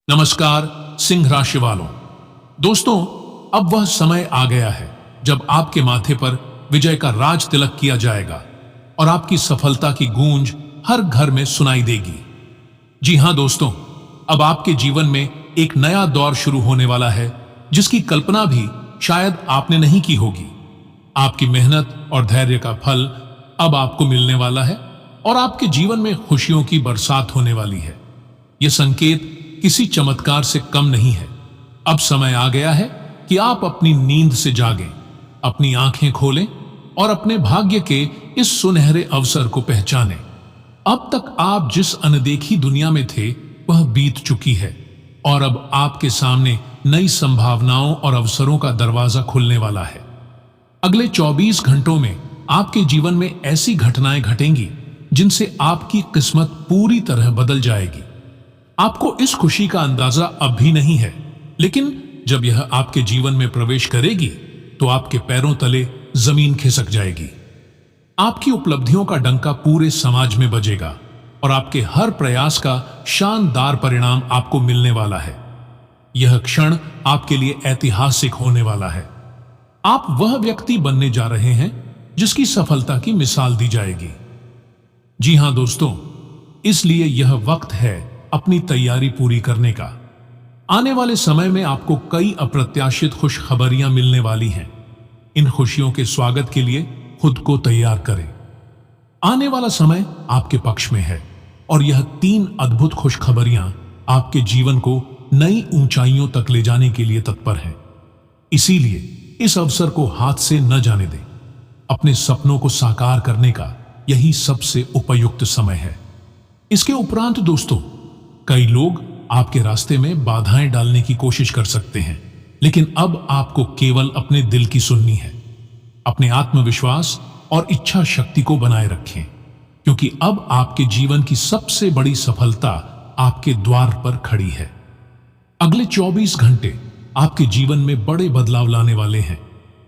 नमस्कार सिंह राशि वालों। दोस्तों, अब वह समय आ गया है जब आपके माथे पर विजय का राज तिलक किया जाएगा और आपकी सफलता की गूंज हर घर में सुनाई देगी। जी हां दोस्तों, अब आपके जीवन में एक नया दौर शुरू होने वाला है जिसकी कल्पना भी शायद आपने नहीं की होगी। आपकी मेहनत और धैर्य का फल अब आपको मिलने वाला है और आपके जीवन में खुशियों की बरसात होने वाली है। यह संकेत किसी चमत्कार से कम नहीं है। अब समय आ गया है कि आप अपनी नींद से जागें, अपनी आंखें खोलें और अपने भाग्य के इस सुनहरे अवसर को पहचानें। अब तक आप जिस अनदेखी दुनिया में थे वह बीत चुकी है और अब आपके सामने नई संभावनाओं और अवसरों का दरवाजा खुलने वाला है। अगले 24 घंटों में आपके जीवन में ऐसी घटनाएं घटेंगी जिनसे आपकी किस्मत पूरी तरह बदल जाएगी। आपको इस खुशी का अंदाजा अब भी नहीं है, लेकिन जब यह आपके जीवन में प्रवेश करेगी तो आपके पैरों तले जमीन खिसक जाएगी। आपकी उपलब्धियों का डंका पूरे समाज में बजेगा और आपके हर प्रयास का शानदार परिणाम आपको मिलने वाला है। यह क्षण आपके लिए ऐतिहासिक होने वाला है। आप वह व्यक्ति बनने जा रहे हैं जिसकी सफलता की मिसाल दी जाएगी। जी हां दोस्तों, इसलिए यह वक्त है अपनी तैयारी पूरी करने का। आने वाले समय में आपको कई अप्रत्याशित खुशखबरियां मिलने वाली हैं। इन खुशियों के स्वागत के लिए खुद को तैयार करें। आने वाला समय आपके पक्ष में है और यह 3 अद्भुत खुशखबरियां आपके जीवन को नई ऊंचाइयों तक ले जाने के लिए तत्पर हैं। इसीलिए इस अवसर को हाथ से न जाने दें। अपने सपनों को साकार करने का यही सबसे उपयुक्त समय है। इसके उपरांत दोस्तों, कई लोग आपके रास्ते में बाधाएं डालने की कोशिश कर सकते हैं, लेकिन अब आपको केवल अपने दिल की सुननी है। अपने आत्मविश्वास और इच्छा शक्ति को बनाए रखें, क्योंकि अब आपके जीवन की सबसे बड़ी सफलता आपके द्वार पर खड़ी है। अगले 24 घंटे आपके जीवन में बड़े बदलाव लाने वाले हैं।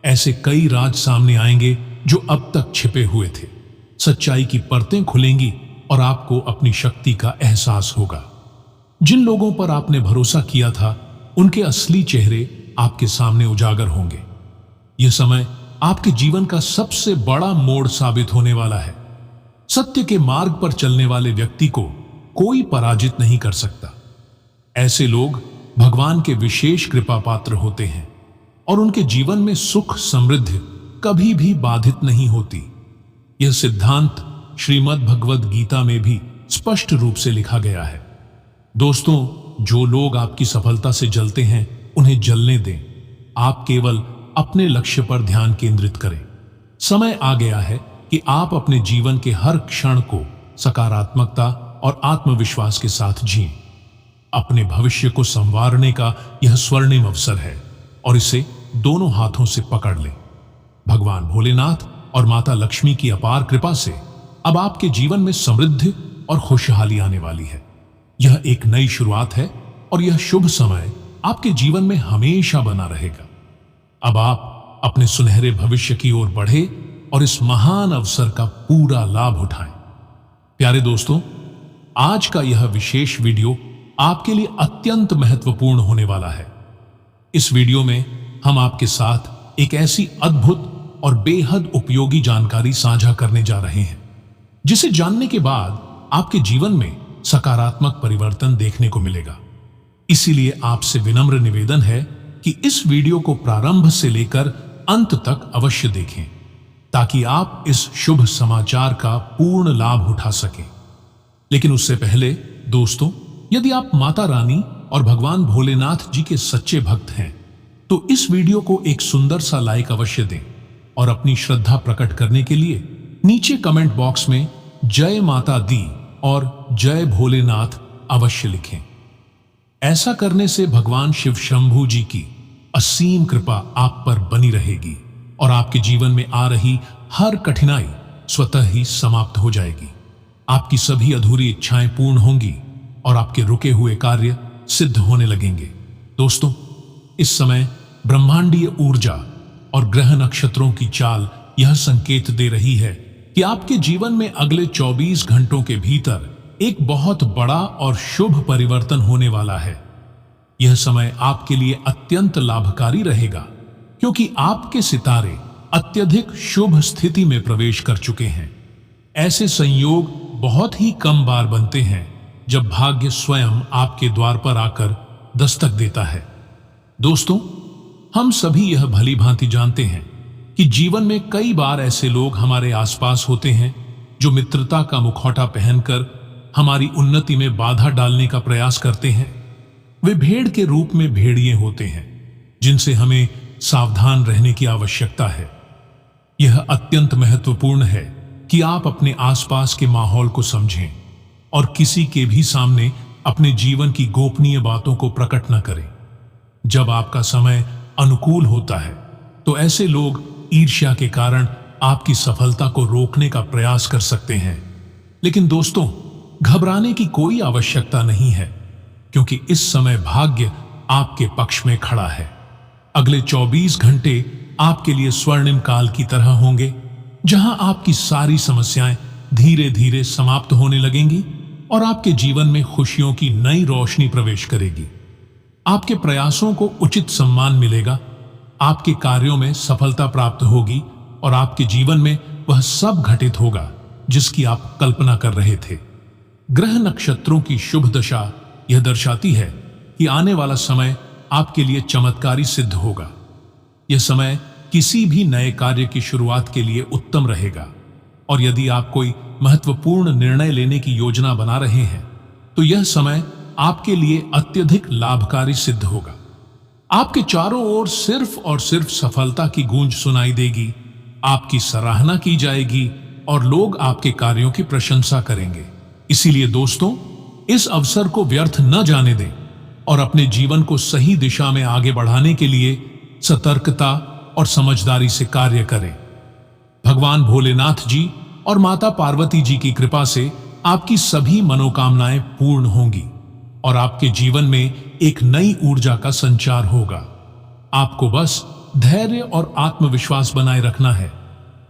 ऐसे कई राज सामने आएंगे जो अब तक छिपे हुए थे। सच्चाई की परतें खुलेंगी और आपको अपनी शक्ति का एहसास होगा। जिन लोगों पर आपने भरोसा किया था, उनके असली चेहरे आपके सामने उजागर होंगे। यह समय आपके जीवन का सबसे बड़ा मोड़ साबित होने वाला है। सत्य के मार्ग पर चलने वाले व्यक्ति को कोई पराजित नहीं कर सकता। ऐसे लोग भगवान के विशेष कृपा पात्र होते हैं और उनके जीवन में सुख समृद्धि कभी भी बाधित नहीं होती। यह सिद्धांत श्रीमद् भगवद गीता में भी स्पष्ट रूप से लिखा गया है। दोस्तों, जो लोग आपकी सफलता से जलते हैं उन्हें जलने दें। आप केवल अपने लक्ष्य पर ध्यान केंद्रित करें। समय आ गया है कि आप अपने जीवन के हर क्षण को सकारात्मकता और आत्मविश्वास के साथ जिएं। अपने भविष्य को संवारने का यह स्वर्णिम अवसर है और इसे दोनों हाथों से पकड़ लें। भगवान भोलेनाथ और माता लक्ष्मी की अपार कृपा से अब आपके जीवन में समृद्धि और खुशहाली आने वाली है। यह एक नई शुरुआत है और यह शुभ समय आपके जीवन में हमेशा बना रहेगा। अब आप अपने सुनहरे भविष्य की ओर बढ़े और इस महान अवसर का पूरा लाभ उठाएं। प्यारे दोस्तों, आज का यह विशेष वीडियो आपके लिए अत्यंत महत्वपूर्ण होने वाला है। इस वीडियो में हम आपके साथ एक ऐसी अद्भुत और बेहद उपयोगी जानकारी साझा करने जा रहे हैं जिसे जानने के बाद आपके जीवन में सकारात्मक परिवर्तन देखने को मिलेगा। इसीलिए आपसे विनम्र निवेदन है कि इस वीडियो को प्रारंभ से लेकर अंत तक अवश्य देखें, ताकि आप इस शुभ समाचार का पूर्ण लाभ उठा सकें। लेकिन उससे पहले दोस्तों, यदि आप माता रानी और भगवान भोलेनाथ जी के सच्चे भक्त हैं, तो इस वीडियो को एक सुंदर सा लाइक अवश्य दें और अपनी श्रद्धा प्रकट करने के लिए नीचे कमेंट बॉक्स में जय माता दी और जय भोलेनाथ अवश्य लिखें। ऐसा करने से भगवान शिव शंभू जी की असीम कृपा आप पर बनी रहेगी और आपके जीवन में आ रही हर कठिनाई स्वतः ही समाप्त हो जाएगी। आपकी सभी अधूरी इच्छाएं पूर्ण होंगी और आपके रुके हुए कार्य सिद्ध होने लगेंगे। दोस्तों, इस समय ब्रह्मांडीय ऊर्जा और ग्रह नक्षत्रों की चाल यह संकेत दे रही है कि आपके जीवन में अगले 24 घंटों के भीतर एक बहुत बड़ा और शुभ परिवर्तन होने वाला है। यह समय आपके लिए अत्यंत लाभकारी रहेगा, क्योंकि आपके सितारे अत्यधिक शुभ स्थिति में प्रवेश कर चुके हैं। ऐसे संयोग बहुत ही कम बार बनते हैं जब भाग्य स्वयं आपके द्वार पर आकर दस्तक देता है। दोस्तों, हम सभी यह भली भांति जानते हैं कि जीवन में कई बार ऐसे लोग हमारे आसपास होते हैं जो मित्रता का मुखौटा पहनकर हमारी उन्नति में बाधा डालने का प्रयास करते हैं। वे भेड़ के रूप में भेड़िए होते हैं जिनसे हमें सावधान रहने की आवश्यकता है। यह अत्यंत महत्वपूर्ण है कि आप अपने आसपास के माहौल को समझें और किसी के भी सामने अपने जीवन की गोपनीय बातों को प्रकट न करें। जब आपका समय अनुकूल होता है तो ऐसे लोग ईर्ष्या के कारण आपकी सफलता को रोकने का प्रयास कर सकते हैं। लेकिन दोस्तों, घबराने की कोई आवश्यकता नहीं है, क्योंकि इस समय भाग्य आपके पक्ष में खड़ा है। अगले 24 घंटे आपके लिए स्वर्णिम काल की तरह होंगे, जहां आपकी सारी समस्याएं धीरे धीरे समाप्त होने लगेंगी और आपके जीवन में खुशियों की नई रोशनी प्रवेश करेगी। आपके प्रयासों को उचित सम्मान मिलेगा, आपके कार्यों में सफलता प्राप्त होगी और आपके जीवन में वह सब घटित होगा जिसकी आप कल्पना कर रहे थे। ग्रह नक्षत्रों की शुभ दशा यह दर्शाती है कि आने वाला समय आपके लिए चमत्कारी सिद्ध होगा। यह समय किसी भी नए कार्य की शुरुआत के लिए उत्तम रहेगा, और यदि आप कोई महत्वपूर्ण निर्णय लेने की योजना बना रहे हैं तो यह समय आपके लिए अत्यधिक लाभकारी सिद्ध होगा। आपके चारों ओर सिर्फ और सिर्फ सफलता की गूंज सुनाई देगी, आपकी सराहना की जाएगी और लोग आपके कार्यों की प्रशंसा करेंगे। इसीलिए दोस्तों, इस अवसर को व्यर्थ न जाने दें और अपने जीवन को सही दिशा में आगे बढ़ाने के लिए सतर्कता और समझदारी से कार्य करें। भगवान भोलेनाथ जी और माता पार्वती जी की कृपा से आपकी सभी मनोकामनाएं पूर्ण होंगी और आपके जीवन में एक नई ऊर्जा का संचार होगा। आपको बस धैर्य और आत्मविश्वास बनाए रखना है,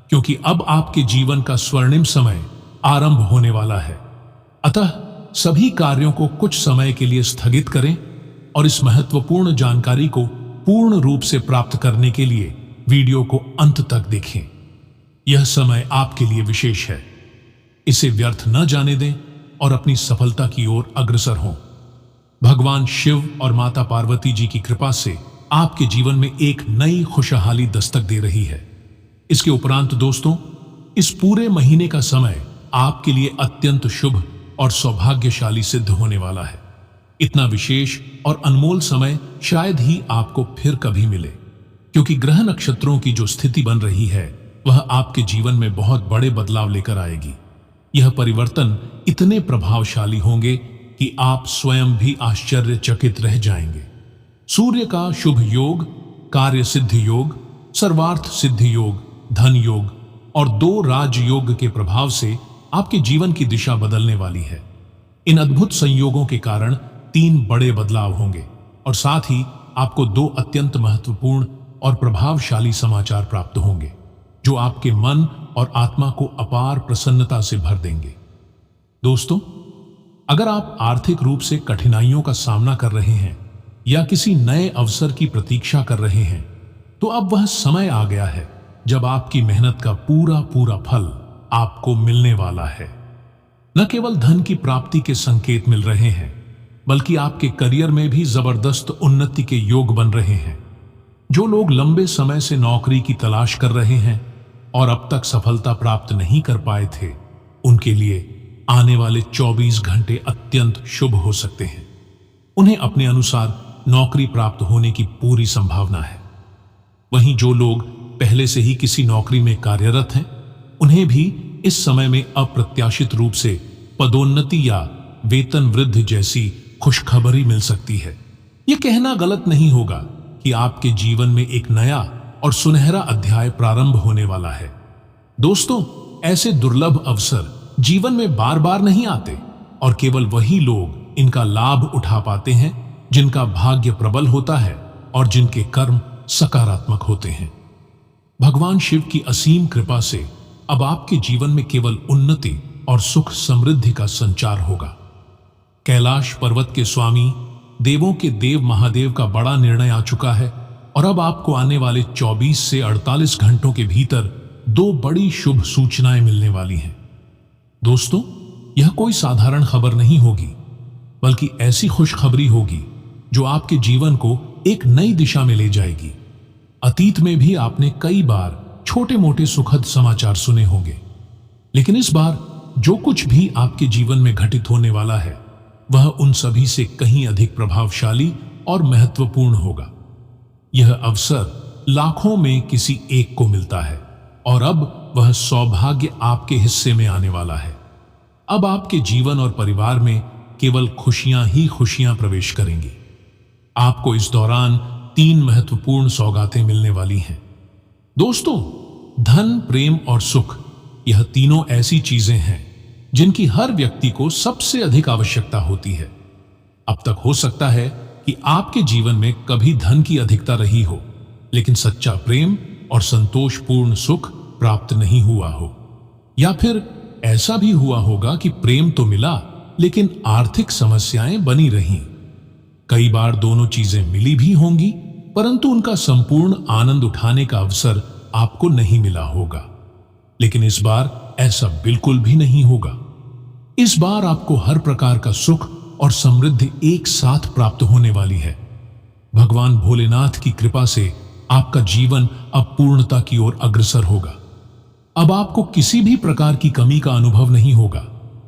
क्योंकि अब आपके जीवन का स्वर्णिम समय आरंभ होने वाला है। अतः सभी कार्यों को कुछ समय के लिए स्थगित करें और इस महत्वपूर्ण जानकारी को पूर्ण रूप से प्राप्त करने के लिए वीडियो को अंत तक देखें। यह समय आपके लिए विशेष है, इसे व्यर्थ न जाने दें और अपनी सफलता की ओर अग्रसर हों। भगवान शिव और माता पार्वती जी की कृपा से आपके जीवन में एक नई खुशहाली दस्तक दे रही है। इसके उपरांत दोस्तों, इस पूरे महीने का समय आपके लिए अत्यंत शुभ और सौभाग्यशाली सिद्ध होने वाला है। इतना विशेष और अनमोल समय शायद ही आपको फिर कभी मिले, क्योंकि ग्रह नक्षत्रों की जो स्थिति बन रही है वह आपके जीवन में बहुत बड़े बदलाव लेकर आएगी। यह परिवर्तन इतने प्रभावशाली होंगे कि आप स्वयं भी आश्चर्यचकित रह जाएंगे। सूर्य का शुभ योग, कार्य सिद्ध योग, सर्वार्थ सिद्ध योग, धन योग और 2 राजयोग के प्रभाव से आपके जीवन की दिशा बदलने वाली है। इन अद्भुत संयोगों के कारण 3 बड़े बदलाव होंगे और साथ ही आपको 2 अत्यंत महत्वपूर्ण और प्रभावशाली समाचार प्राप्त होंगे, जो आपके मन और आत्मा को अपार प्रसन्नता से भर देंगे। दोस्तों, अगर आप आर्थिक रूप से कठिनाइयों का सामना कर रहे हैं या किसी नए अवसर की प्रतीक्षा कर रहे हैं, तो अब वह समय आ गया है जब आपकी मेहनत का पूरा फल आपको मिलने वाला है। न केवल धन की प्राप्ति के संकेत मिल रहे हैं, बल्कि आपके करियर में भी जबरदस्त उन्नति के योग बन रहे हैं। जो लोग लंबे समय से नौकरी की तलाश कर रहे हैं और अब तक सफलता प्राप्त नहीं कर पाए थे, उनके लिए आने वाले 24 घंटे अत्यंत शुभ हो सकते हैं। उन्हें अपने अनुसार नौकरी प्राप्त होने की पूरी संभावना है। वहीं जो लोग पहले से ही किसी नौकरी में कार्यरत हैं, उन्हें भी इस समय में अप्रत्याशित रूप से पदोन्नति या वेतन वृद्धि जैसी खुशखबरी मिल सकती है। यह कहना गलत नहीं होगा कि आपके जीवन में एक नया और सुनहरा अध्याय प्रारंभ होने वाला है। दोस्तों, ऐसे दुर्लभ अवसर जीवन में बार बार नहीं आते और केवल वही लोग इनका लाभ उठा पाते हैं जिनका भाग्य प्रबल होता है और जिनके कर्म सकारात्मक होते हैं। भगवान शिव की असीम कृपा से अब आपके जीवन में केवल उन्नति और सुख समृद्धि का संचार होगा। कैलाश पर्वत के स्वामी देवों के देव महादेव का बड़ा निर्णय आ चुका है और अब आपको आने वाले 24 से 48 घंटों के भीतर 2 बड़ी शुभ सूचनाएं मिलने वाली हैं। दोस्तों, यह कोई साधारण खबर नहीं होगी, बल्कि ऐसी खुशखबरी होगी जो आपके जीवन को एक नई दिशा में ले जाएगी। अतीत में भी आपने कई बार छोटे मोटे सुखद समाचार सुने होंगे, लेकिन इस बार जो कुछ भी आपके जीवन में घटित होने वाला है वह उन सभी से कहीं अधिक प्रभावशाली और महत्वपूर्ण होगा। यह अवसर लाखों में किसी एक को मिलता है और अब वह सौभाग्य आपके हिस्से में आने वाला है। अब आपके जीवन और परिवार में केवल खुशियां ही खुशियां प्रवेश करेंगी। आपको इस दौरान 3 महत्वपूर्ण सौगातें मिलने वाली हैं। दोस्तों, धन, प्रेम और सुख, यह तीनों ऐसी चीजें हैं जिनकी हर व्यक्ति को सबसे अधिक आवश्यकता होती है। अब तक हो सकता है कि आपके जीवन में कभी धन की अधिकता रही हो, लेकिन सच्चा प्रेम और संतोषपूर्ण सुख प्राप्त नहीं हुआ हो, या फिर ऐसा भी हुआ होगा कि प्रेम तो मिला लेकिन आर्थिक समस्याएं बनी रहीं। कई बार दोनों चीजें मिली भी होंगी, परंतु उनका संपूर्ण आनंद उठाने का अवसर आपको नहीं मिला होगा। लेकिन इस बार ऐसा बिल्कुल भी नहीं होगा। इस बार आपको हर प्रकार का सुख और समृद्धि एक साथ प्राप्त होने वाली है। भगवान भोलेनाथ की कृपा से आपका जीवन अब पूर्णता की ओर अग्रसर होगा। अब आपको किसी भी प्रकार की कमी का अनुभव नहीं होगा,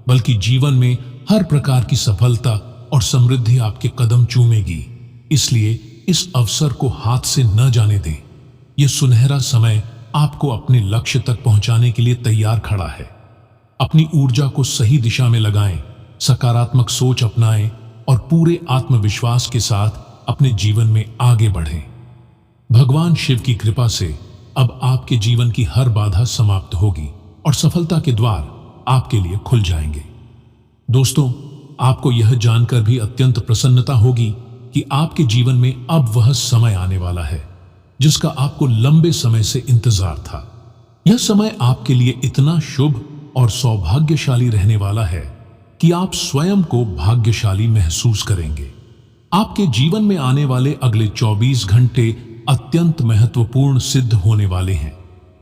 बल्कि जीवन में हर प्रकार की सफलता और समृद्धि आपके कदम चूमेगी। इसलिए इस अवसर को हाथ से न जाने दें। यह सुनहरा समय आपको अपने लक्ष्य तक पहुंचाने के लिए तैयार खड़ा है। अपनी ऊर्जा को सही दिशा में लगाएं, सकारात्मक सोच अपनाएं और पूरे आत्मविश्वास के साथ अपने जीवन में आगे बढ़ें। भगवान शिव की कृपा से अब आपके जीवन की हर बाधा समाप्त होगी और सफलता के द्वार आपके लिए खुल जाएंगे। दोस्तों, आपको यह जानकर भी अत्यंत प्रसन्नता होगी कि आपके जीवन में अब वह समय आने वाला है जिसका आपको लंबे समय से इंतजार था। यह समय आपके लिए इतना शुभ और सौभाग्यशाली रहने वाला है कि आप स्वयं को भाग्यशाली महसूस करेंगे। आपके जीवन में आने वाले अगले 24 घंटे अत्यंत महत्वपूर्ण सिद्ध होने वाले हैं,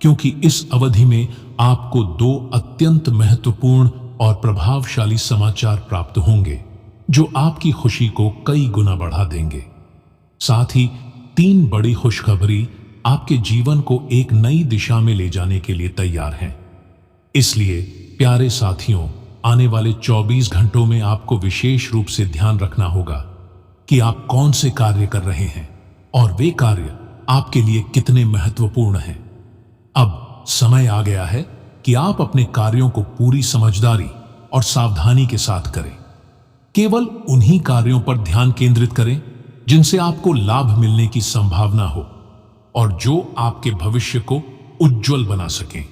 क्योंकि इस अवधि में आपको 2 अत्यंत महत्वपूर्ण और प्रभावशाली समाचार प्राप्त होंगे जो आपकी खुशी को कई गुना बढ़ा देंगे। साथ ही 3 बड़ी खुशखबरी आपके जीवन को एक नई दिशा में ले जाने के लिए तैयार हैं। इसलिए प्यारे साथियों, आने वाले 24 घंटों में आपको विशेष रूप से ध्यान रखना होगा कि आप कौन से कार्य कर रहे हैं और वे कार्य आपके लिए कितने महत्वपूर्ण हैं। अब समय आ गया है कि आप अपने कार्यों को पूरी समझदारी और सावधानी के साथ करें। केवल उन्हीं कार्यों पर ध्यान केंद्रित करें जिनसे आपको लाभ मिलने की संभावना हो और जो आपके भविष्य को उज्जवल बना सकें।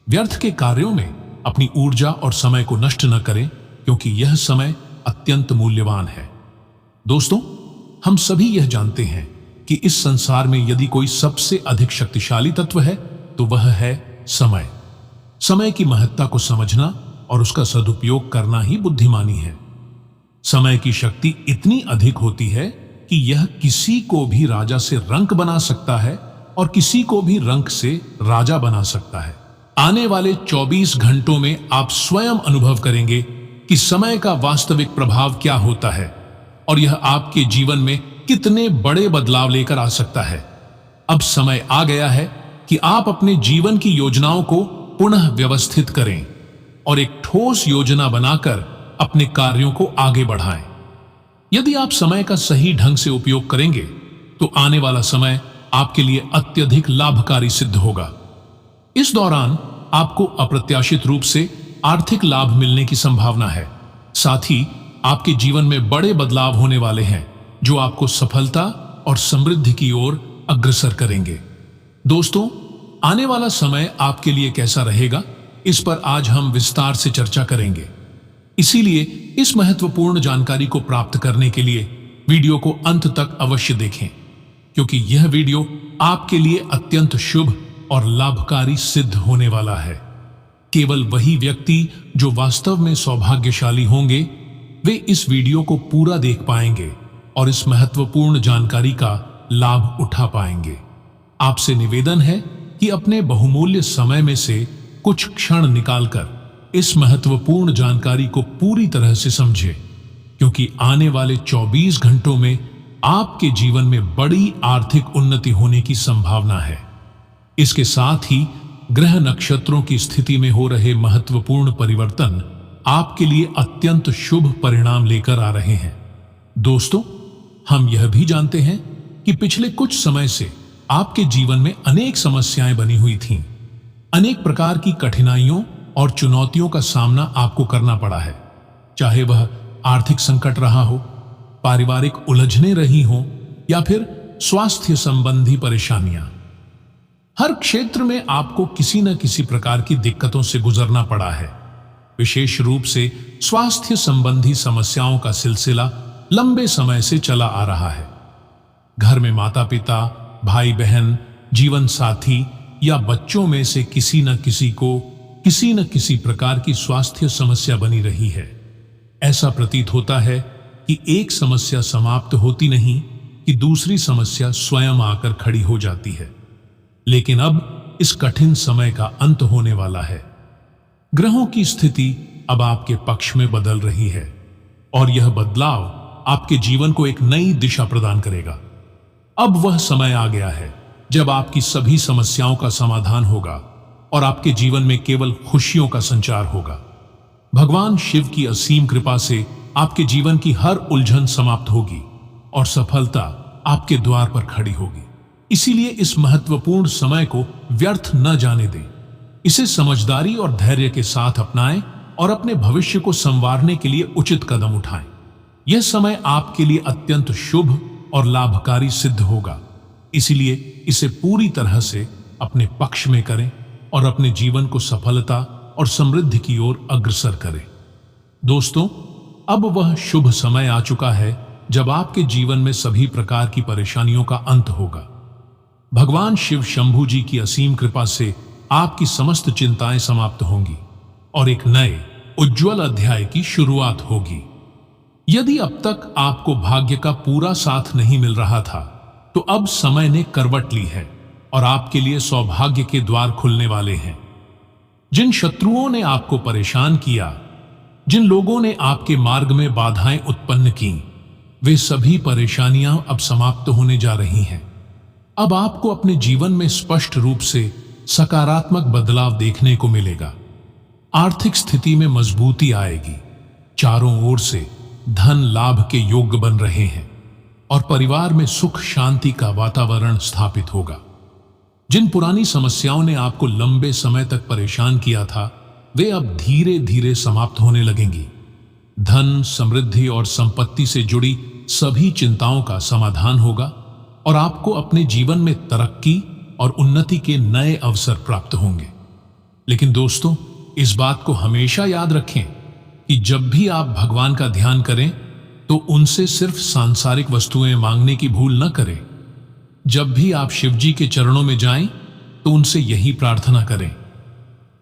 व्यर्थ के कार्यों में अपनी ऊर्जा और समय को नष्ट न करें, क्योंकि यह समय अत्यंत मूल्यवान है। दोस्तों, हम सभी यह जानते हैं कि इस संसार में यदि कोई सबसे अधिक शक्तिशाली तत्व है तो वह है समय। समय की महत्ता को समझना और उसका सदुपयोग करना ही बुद्धिमानी है। समय की शक्ति इतनी अधिक होती है कि यह किसी को भी राजा से रंक बना सकता है और किसी को भी रंक से राजा बना सकता है। आने वाले 24 घंटों में आप स्वयं अनुभव करेंगे कि समय का वास्तविक प्रभाव क्या होता है और यह आपके जीवन में कितने बड़े बदलाव लेकर आ सकता है। अब समय आ गया है कि आप अपने जीवन की योजनाओं को पुनः व्यवस्थित करें और एक ठोस योजना बनाकर अपने कार्यों को आगे बढ़ाएं। यदि आप समय का सही ढंग से उपयोग करेंगे तो आने वाला समय आपके लिए अत्यधिक लाभकारी सिद्ध होगा। इस दौरान आपको अप्रत्याशित रूप से आर्थिक लाभ मिलने की संभावना है। साथ ही आपके जीवन में बड़े बदलाव होने वाले हैं जो आपको सफलता और समृद्धि की ओर अग्रसर करेंगे। दोस्तों, आने वाला समय आपके लिए कैसा रहेगा, इस पर आज हम विस्तार से चर्चा करेंगे। इसीलिए इस महत्वपूर्ण जानकारी को प्राप्त करने के लिए वीडियो को अंत तक अवश्य देखें, क्योंकि यह वीडियो आपके लिए अत्यंत शुभ और लाभकारी सिद्ध होने वाला है। केवल वही व्यक्ति जो वास्तव में सौभाग्यशाली होंगे वे इस वीडियो को पूरा देख पाएंगे और इस महत्वपूर्ण जानकारी का लाभ उठा पाएंगे। आपसे निवेदन है कि अपने बहुमूल्य समय में से कुछ क्षण निकालकर इस महत्वपूर्ण जानकारी को पूरी तरह से समझें, क्योंकि आने वाले 24 घंटों में आपके जीवन में बड़ी आर्थिक उन्नति होने की संभावना है। इसके साथ ही ग्रह नक्षत्रों की स्थिति में हो रहे महत्वपूर्ण परिवर्तन आपके लिए अत्यंत शुभ परिणाम लेकर आ रहे हैं। दोस्तों, हम यह भी जानते हैं कि पिछले कुछ समय से आपके जीवन में अनेक समस्याएं बनी हुई थीं। अनेक प्रकार की कठिनाइयों और चुनौतियों का सामना आपको करना पड़ा है, चाहे वह आर्थिक संकट रहा हो, पारिवारिक उलझनें रही हों या फिर स्वास्थ्य संबंधी परेशानियां। हर क्षेत्र में आपको किसी न किसी प्रकार की दिक्कतों से गुजरना पड़ा है। विशेष रूप से स्वास्थ्य संबंधी समस्याओं का सिलसिला लंबे समय से चला आ रहा है। घर में माता पिता, भाई बहन, जीवन साथी या बच्चों में से किसी न किसी को किसी न किसी प्रकार की स्वास्थ्य समस्या बनी रही है। ऐसा प्रतीत होता है कि एक समस्या समाप्त होती नहीं कि दूसरी समस्या स्वयं आकर खड़ी हो जाती है। लेकिन अब इस कठिन समय का अंत होने वाला है। ग्रहों की स्थिति अब आपके पक्ष में बदल रही है और यह बदलाव आपके जीवन को एक नई दिशा प्रदान करेगा। अब वह समय आ गया है जब आपकी सभी समस्याओं का समाधान होगा और आपके जीवन में केवल खुशियों का संचार होगा। भगवान शिव की असीम कृपा से आपके जीवन की हर उलझन समाप्त होगी और सफलता आपके द्वार पर खड़ी होगी। इसीलिए इस महत्वपूर्ण समय को व्यर्थ न जाने दें। इसे समझदारी और धैर्य के साथ अपनाएं और अपने भविष्य को संवारने के लिए उचित कदम उठाएं। यह समय आपके लिए अत्यंत शुभ और लाभकारी सिद्ध होगा। इसीलिए इसे पूरी तरह से अपने पक्ष में करें और अपने जीवन को सफलता और समृद्धि की ओर अग्रसर करें। दोस्तों, अब वह शुभ समय आ चुका है जब आपके जीवन में सभी प्रकार की परेशानियों का अंत होगा। भगवान शिव शंभू जी की असीम कृपा से आपकी समस्त चिंताएं समाप्त होंगी और एक नए उज्जवल अध्याय की शुरुआत होगी। यदि अब तक आपको भाग्य का पूरा साथ नहीं मिल रहा था, तो अब समय ने करवट ली है और आपके लिए सौभाग्य के द्वार खुलने वाले हैं। जिन शत्रुओं ने आपको परेशान किया, जिन लोगों ने आपके मार्ग में बाधाएं उत्पन्न की, वे सभी परेशानियां अब समाप्त होने जा रही हैं। अब आपको अपने जीवन में स्पष्ट रूप से सकारात्मक बदलाव देखने को मिलेगा। आर्थिक स्थिति में मजबूती आएगी, चारों ओर से धन लाभ के योग्य बन रहे हैं और परिवार में सुख शांति का वातावरण स्थापित होगा। जिन पुरानी समस्याओं ने आपको लंबे समय तक परेशान किया था, वे अब धीरे धीरे समाप्त होने लगेंगी। धन, समृद्धि और संपत्ति से जुड़ी सभी चिंताओं का समाधान होगा और आपको अपने जीवन में तरक्की और उन्नति के नए अवसर प्राप्त होंगे। लेकिन दोस्तों, इस बात को हमेशा याद रखें कि जब भी आप भगवान का ध्यान करें तो उनसे सिर्फ सांसारिक वस्तुएं मांगने की भूल न करें। जब भी आप शिव जी के चरणों में जाएं तो उनसे यही प्रार्थना करें,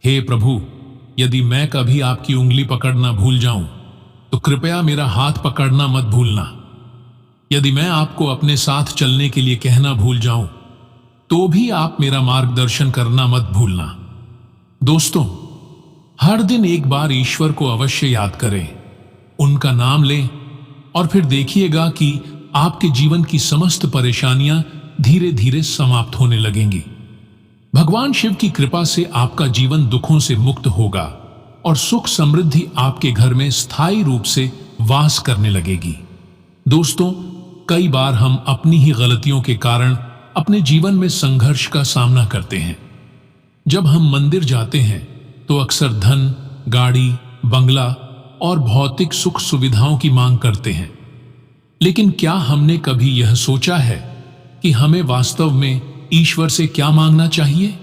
हे प्रभु, यदि मैं कभी आपकी उंगली पकड़ना भूल जाऊं तो कृपया मेरा हाथ पकड़ना मत भूलना। यदि मैं आपको अपने साथ चलने के लिए कहना भूल जाऊं तो भी आप मेरा मार्गदर्शन करना मत भूलना। दोस्तों, हर दिन एक बार ईश्वर को अवश्य याद करें, उनका नाम लें और फिर देखिएगा कि आपके जीवन की समस्त परेशानियां धीरे धीरे समाप्त होने लगेंगी। भगवान शिव की कृपा से आपका जीवन दुखों से मुक्त होगा और सुख समृद्धि आपके घर में स्थायी रूप से वास करने लगेगी। दोस्तों, कई बार हम अपनी ही गलतियों के कारण अपने जीवन में संघर्ष का सामना करते हैं। जब हम मंदिर जाते हैं तो अक्सर धन, गाड़ी, बंगला और भौतिक सुख सुविधाओं की मांग करते हैं। लेकिन क्या हमने कभी यह सोचा है कि हमें वास्तव में ईश्वर से क्या मांगना चाहिए?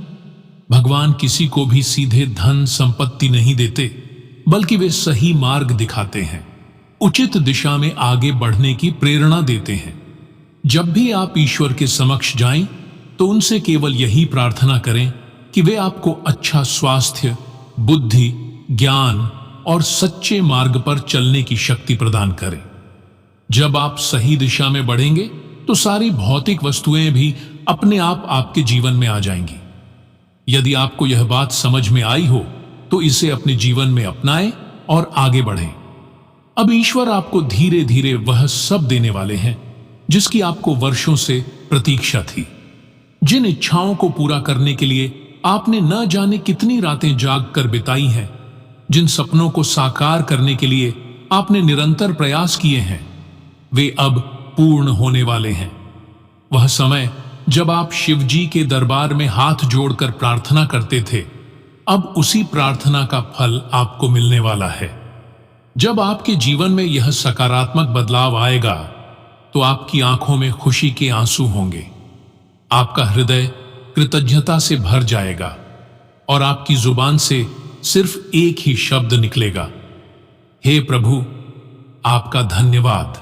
भगवान किसी को भी सीधे धन संपत्ति नहीं देते, बल्कि वे सही मार्ग दिखाते हैं, उचित दिशा में आगे बढ़ने की प्रेरणा देते हैं। जब भी आप ईश्वर के समक्ष जाएं, तो उनसे केवल यही प्रार्थना करें कि वे आपको अच्छा स्वास्थ्य, बुद्धि, ज्ञान और सच्चे मार्ग पर चलने की शक्ति प्रदान करें। जब आप सही दिशा में बढ़ेंगे तो सारी भौतिक वस्तुएं भी अपने आप आपके जीवन में आ जाएंगी। यदि आपको यह बात समझ में आई हो तो इसे अपने जीवन में अपनाएं और आगे बढ़ें। अब ईश्वर आपको धीरे धीरे वह सब देने वाले हैं जिसकी आपको वर्षों से प्रतीक्षा थी। जिन इच्छाओं को पूरा करने के लिए आपने न जाने कितनी रातें जाग कर बिताई हैं, जिन सपनों को साकार करने के लिए आपने निरंतर प्रयास किए हैं, वे अब पूर्ण होने वाले हैं। वह समय जब आप शिवजी के दरबार में हाथ जोड़कर प्रार्थना करते थे, अब उसी प्रार्थना का फल आपको मिलने वाला है। जब आपके जीवन में यह सकारात्मक बदलाव आएगा तो आपकी आंखों में खुशी के आंसू होंगे, आपका हृदय कृतज्ञता से भर जाएगा और आपकी जुबान से सिर्फ एक ही शब्द निकलेगा, हे प्रभु, आपका धन्यवाद।